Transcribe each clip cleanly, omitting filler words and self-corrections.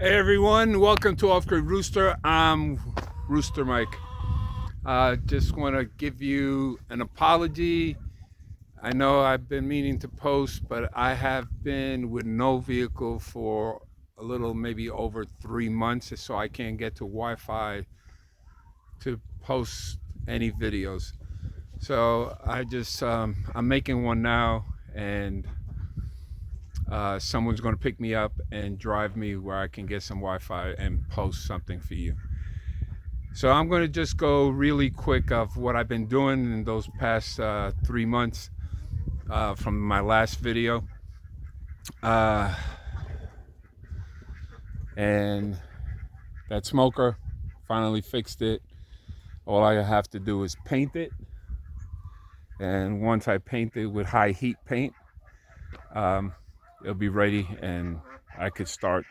Hey everyone, welcome to Off Grid Rooster. I'm Rooster Mike. Just want to give you an apology. I know I've been meaning to post, but I have been with no vehicle for a little, maybe over 3 months, so I can't get to Wi-Fi to post any videos. So I'm making one now, and someone's going to pick me up and drive me where I can get some Wi-Fi and post something for you. So I'm going to just go really quick of what I've been doing in those past 3 months from my last video. Uh, and that smoker, finally fixed it. All I have to do is paint it. And once I paint it with high heat paint, it'll be ready and I could start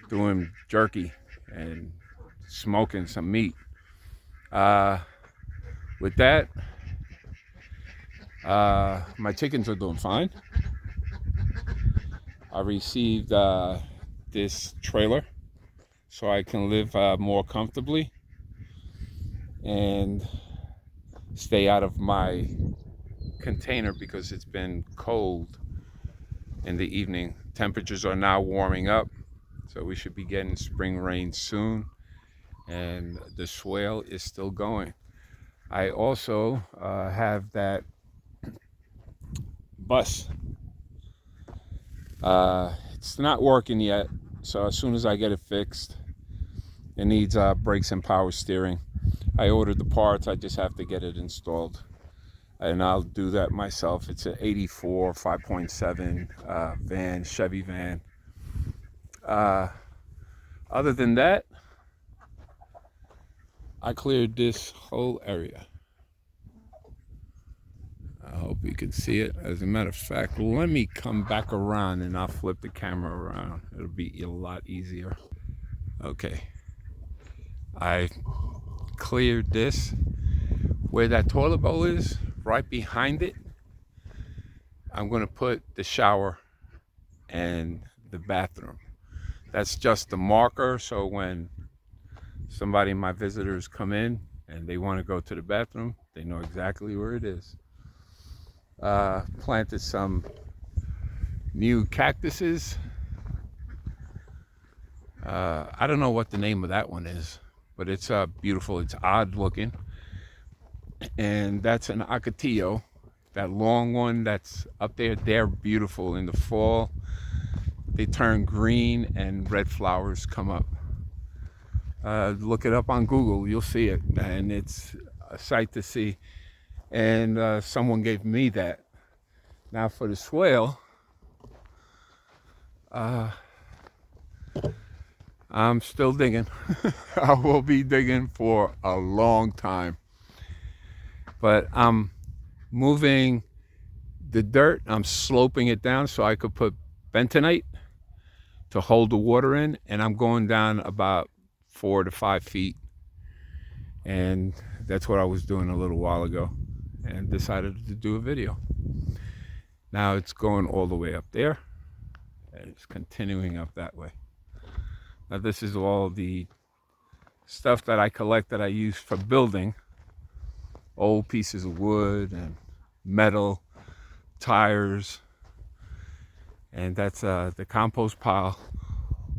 doing jerky and smoking some meat. With that, my chickens are doing fine. I received this trailer so I can live more comfortably and stay out of my container because it's been cold in the evening. Temperatures are now warming up, so we should be getting spring rain soon, and the swale is still going. I also have that bus. It's not working yet, so as soon as I get it fixed, it needs brakes and power steering. I ordered the parts, I just have to get it installed, and I'll do that myself. It's an 84 5.7 van, Chevy van. Other than that, I cleared this whole area. I hope you can see it. As a matter of fact, let me come back around and I'll flip the camera around. It'll be a lot easier. Okay, I cleared this. Where that toilet bowl is, right behind it, I'm going to put the shower and the bathroom. That's just the marker, so when my visitors come in and they want to go to the bathroom, they know exactly where it is. Planted some new cactuses. I don't know what the name of that one is, but it's beautiful. It's odd looking. And that's an Ocotillo. That long one that's up there, they're beautiful in the fall. They turn green and red flowers come up. Look it up on Google, you'll see it, and it's a sight to see. And someone gave me that. Now for the swale, I'm still digging. I will be digging for a long time. But I'm moving the dirt, I'm sloping it down so I could put bentonite to hold the water in, and I'm going down about 4 to 5 feet. And that's what I was doing a little while ago and decided to do a video. Now it's going all the way up there and it's continuing up that way. Now this is all the stuff that I collect that I use for building. Old pieces of wood and metal, tires, and that's the compost pile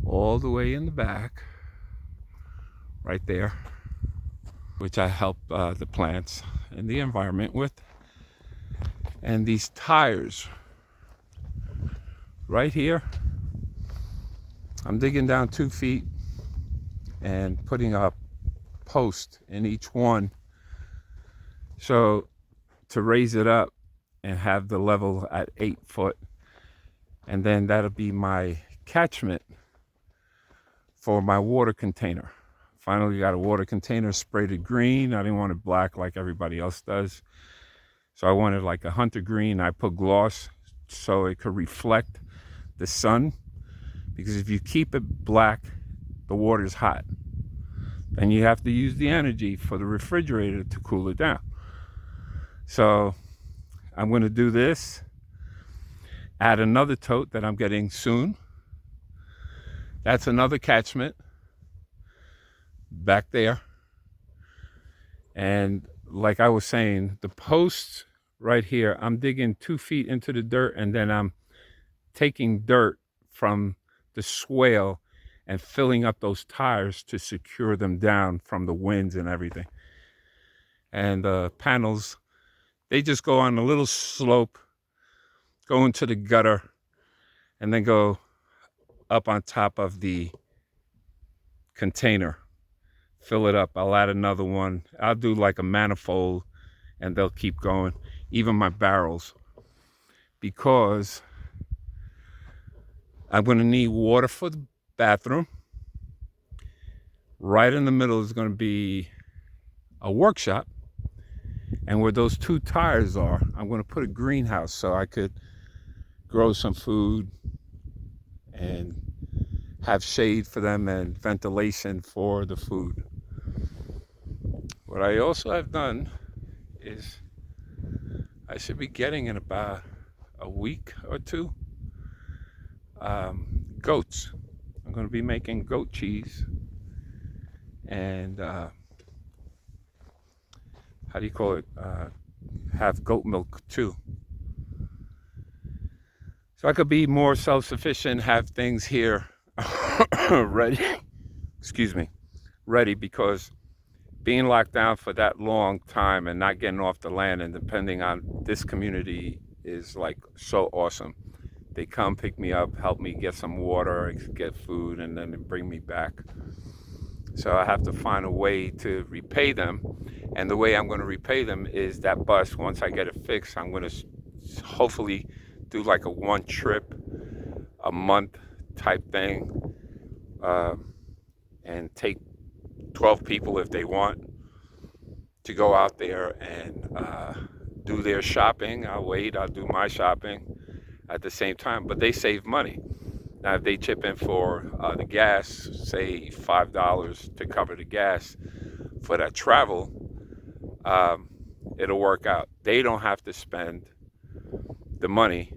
all the way in the back, right there, which I help the plants and the environment with. And these tires right here, I'm digging down 2 feet and putting a post in each one, so to raise it up and have the level at 8 foot. And then that'll be my catchment for my water container. Finally got a water container, sprayed it green. I didn't want it black like everybody else does, so I wanted like a hunter green. I put gloss so it could reflect the sun, because if you keep it black, the water's hot. Then you have to use the energy for the refrigerator to cool it down. So I'm going to do this, add another tote that I'm getting soon, That's another catchment back there. And like I was saying, the posts right here, I'm digging 2 feet into the dirt, and then I'm taking dirt from the swale and filling up those tires to secure them down from the winds and everything. And the panels, they just go on a little slope, go into the gutter, and then go up on top of the container. Fill it up. I'll add another one. I'll do like a manifold, and they'll keep going. Even my barrels, because I'm going to need water for the bathroom. Right in the middle is going to be a workshop. And where those 2 tires are, I'm going to put a greenhouse so I could grow some food and have shade for them and ventilation for the food. What I also have done is I should be getting in about a week or two goats. I'm going to be making goat cheese and how do you call it? Have goat milk too. So I could be more self-sufficient, have things here ready. Excuse me, ready, because being locked down for that long time and not getting off the land and depending on this community is like so awesome. They come pick me up, help me get some water, get food, and then they bring me back. So I have to find a way to repay them. And the way I'm going to repay them is that bus, once I get it fixed, I'm going to hopefully do like a 1 trip a month type thing, and take 12 people if they want to go out there and do their shopping. I'll do my shopping at the same time, but they save money. Now, if they chip in for the gas, say $5 to cover the gas for that travel, it'll work out. They don't have to spend the money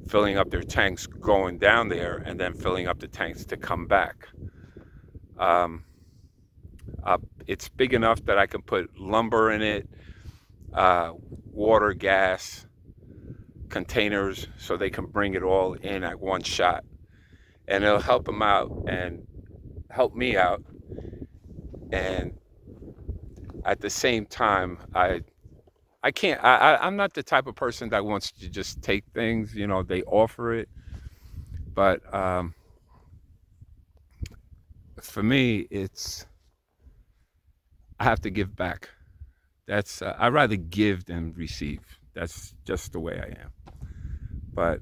filling up their tanks going down there and then filling up the tanks to come back. It's big enough that I can put lumber in it, water, gas, containers, so they can bring it all in at one shot. And it'll help them out and help me out. And at the same time, I'm not the type of person that wants to just take things, they offer it. But for me, I have to give back. I'd rather give than receive. That's just the way I am. But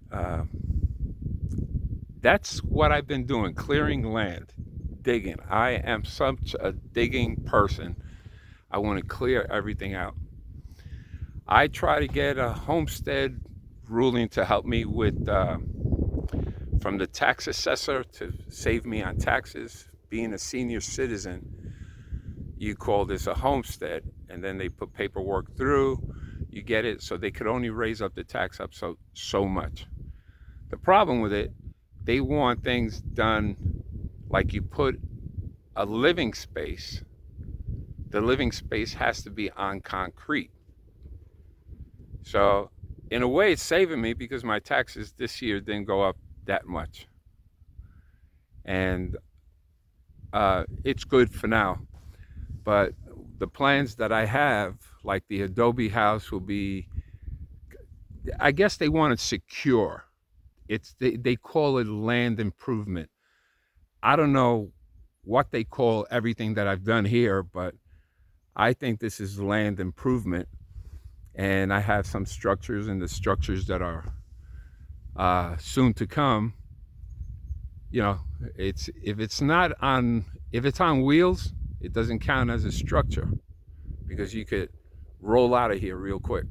that's what I've been doing, clearing land, digging. I am such a digging person. I want to clear everything out. I try to get a homestead ruling to help me with, from the tax assessor to save me on taxes. Being a senior citizen, you call this a homestead, and then they put paperwork through. You get it, so they could only raise up the tax up so much. The problem with it, they want things done like you put a living space. The living space has to be on concrete. So in a way, it's saving me because my taxes this year didn't go up that much. And it's good for now. But the plans that I have, like the adobe house, will be, I guess they want it secure. They call it land improvement. I don't know what they call everything that I've done here, but I think this is land improvement. And I have some structures, and the structures that are soon to come, if it's on wheels, it doesn't count as a structure because you could roll out of here real quick.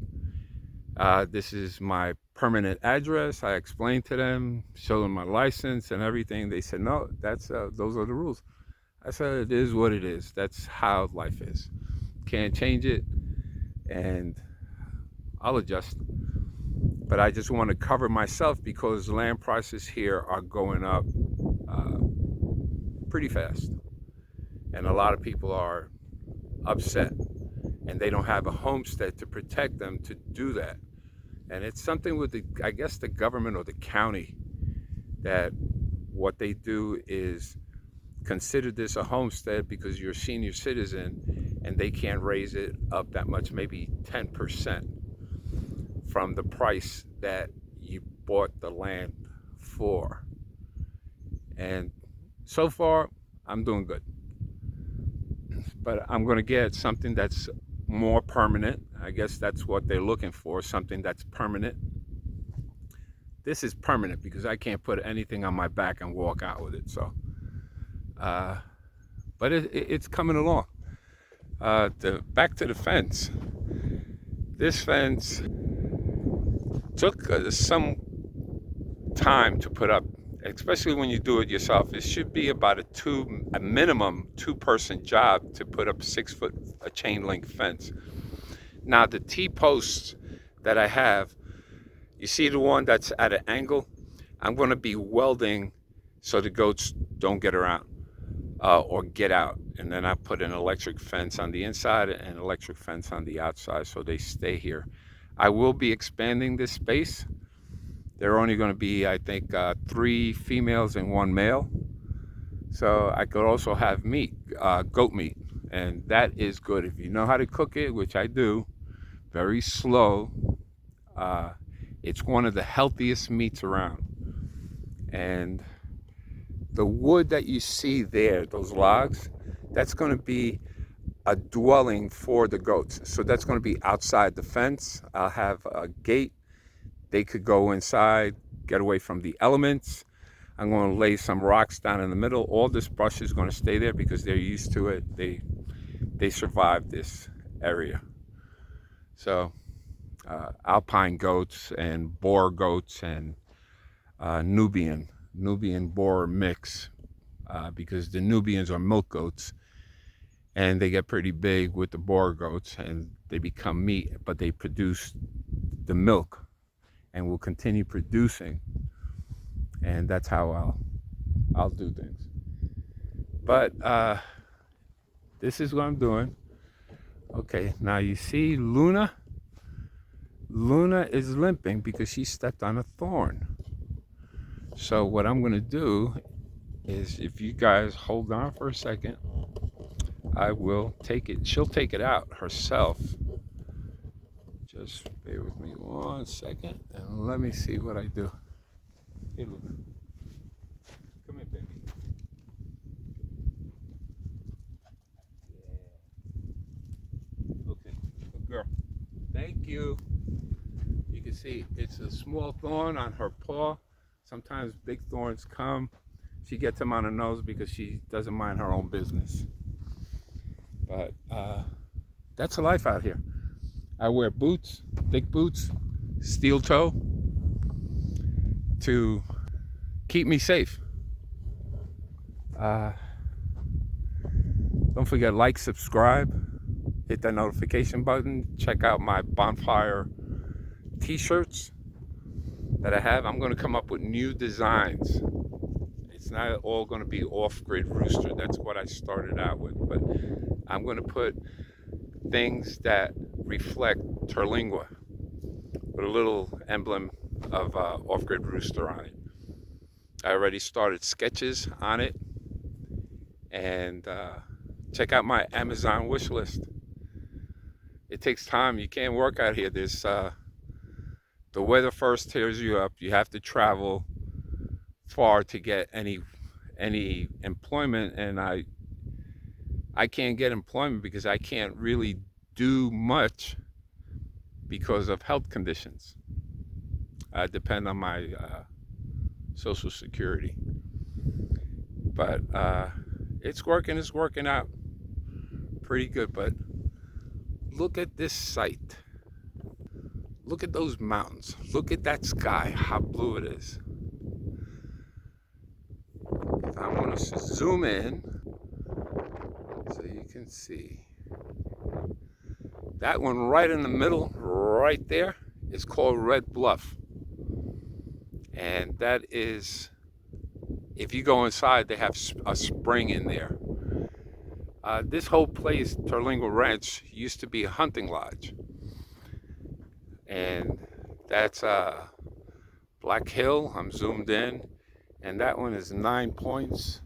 This is my permanent address. I explained to them, showed them my license and everything. They said, no, those are the rules. I said, it is what it is. That's how life is. Can't change it, and I'll adjust. But I just want to cover myself because land prices here are going up uh, pretty fast. And a lot of people are upset and they don't have a homestead to protect them to do that. And it's something with I guess the government or the county, that what they do is consider this a homestead because you're a senior citizen and they can't raise it up that much, maybe 10% from the price that you bought the land for. And so far, I'm doing good. But I'm going to get something that's more permanent. I guess that's what they're looking for, something that's permanent. This is permanent because I can't put anything on my back and walk out with it. So, but it's coming along. Back to the fence. This fence took some time to put up, especially when you do it yourself. It should be about a minimum two-person job to put up 6-foot a chain link fence. Now the T-posts that I have, you see the one that's at an angle? I'm going to be welding so the goats don't get around or get out. And then I put an electric fence on the inside and an electric fence on the outside so they stay here. I will be expanding this space. There are only going to be, I think, 3 females and 1 male. So I could also have meat, goat meat. And that is good. If you know how to cook it, which I do, very slow. It's one of the healthiest meats around. And the wood that you see there, those logs, that's going to be a dwelling for the goats. So that's going to be outside the fence. I'll have a gate. They could go inside, get away from the elements. I'm going to lay some rocks down in the middle. All this brush is going to stay there because they're used to it. They survive this area. So alpine goats and Boer goats and Nubian Boer mix, because the Nubians are milk goats and they get pretty big with the Boer goats and they become meat, but they produce the milk and will continue producing, and that's how I'll do things. But this is what I'm doing. Okay, now you see Luna is limping because she stepped on a thorn. So what I'm going to do is, if you guys hold on for a second, I will take it. She'll take it out herself. Just bear with me 1 second and let me see what I do. Hey, Luna. Come here, baby. Yeah. Okay, good girl. Thank you. You can see it's a small thorn on her paw. Sometimes big thorns come. She gets them on her nose because she doesn't mind her own business. But that's the life out here. I wear boots, thick boots, steel toe, to keep me safe. Don't forget, like, subscribe, hit that notification button. Check out my bonfire t-shirts that I have. I'm going to come up with new designs. It's not all going to be off-grid rooster. That's what I started out with. But I'm going to put things that reflect Terlingua with a little emblem of off-grid rooster on it. I already started sketches on it. And check out my Amazon wish list. It takes time. You can't work out here. There's the weather first tears you up. You have to travel far to get any employment, and I can't get employment because I can't really do much because of health conditions. I depend on my Social Security. But it's working out pretty good. But look at this site. Look at those mountains. Look at that sky, how blue it is. If I want to zoom in so you can see, that one right in the middle, right there, is called Red Bluff. And that is if you go inside, they have a spring in there. This whole place, Terlingua Ranch, used to be a hunting lodge. And that's Black Hill. I'm zoomed in. And that one is 9 points.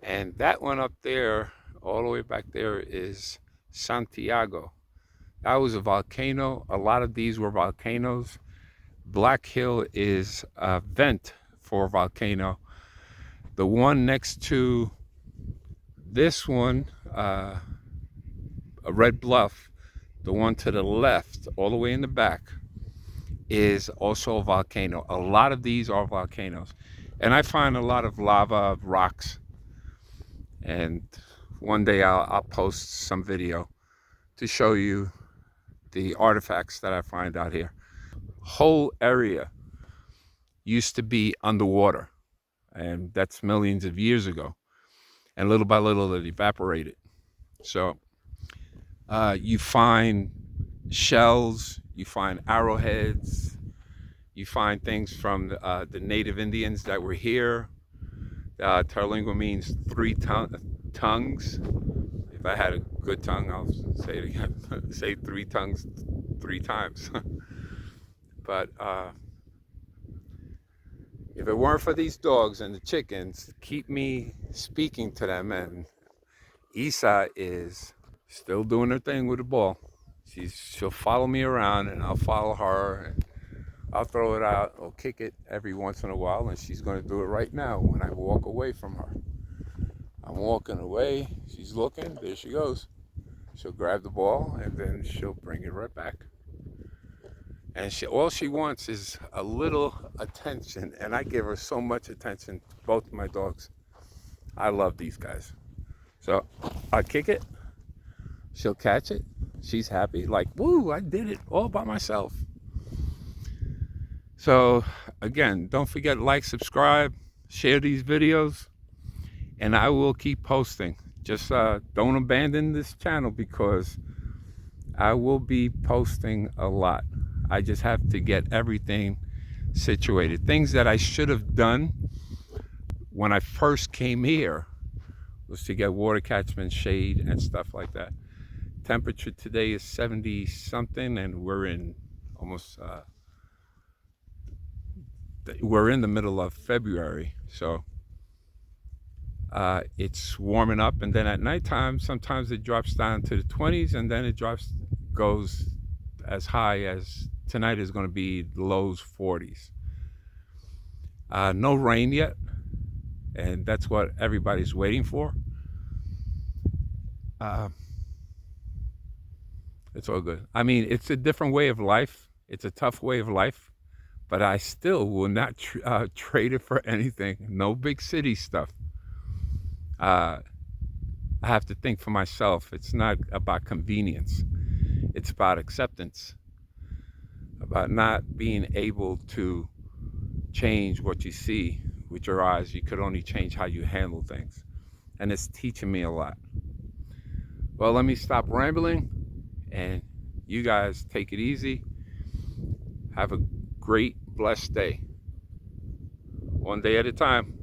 And that one up there, all the way back there, is Santiago. That was a volcano. A lot of these were volcanoes. Black Hill is a vent for a volcano. The one next to this one, a Red Bluff, the one to the left, all the way in the back, is also a volcano. A lot of these are volcanoes. And I find a lot of lava rocks. And one day I'll post some video to show you the artifacts that I find out here. Whole area used to be underwater, and that's millions of years ago. And little by little it evaporated. So you find shells, you find arrowheads, you find things from the native Indians that were here. Terlingua means three tongues. If I had a good tongue, I'll say it again. Say three tongues 3 times. But if it weren't for these dogs and the chickens, keep me speaking to them. And Isa is still doing her thing with the ball. She'll follow me around, and I'll follow her. And I'll throw it out or kick it every once in a while, and she's going to do it right now when I walk away from her. I'm walking away, she's looking, there she goes. She'll grab the ball, and then she'll bring it right back. And all she wants is a little attention, and I give her so much attention, both my dogs. I love these guys. So I kick it, she'll catch it, she's happy, like, woo, I did it all by myself. So again, don't forget to like, subscribe, share these videos, and I will keep posting. Just don't abandon this channel, because I will be posting a lot. I just have to get everything situated. Things that I should have done when I first came here was to get water catchment, shade, and stuff like that. Temperature today is 70 something, and we're in almost we're in the middle of February, so it's warming up. And then at nighttime, sometimes it drops down to the 20s, and then it goes as high as tonight is going to be lows 40s. No rain yet, and that's what everybody's waiting for. It's all good. I mean, it's a different way of life. It's a tough way of life, but I still will not trade it for anything. No big city stuff. I have to think for myself. It's not about convenience. It's about acceptance, about not being able to change what you see with your eyes. You could only change how you handle things. And it's teaching me a lot. Well, let me stop rambling, and you guys take it easy. Have a great, blessed day. One day at a time.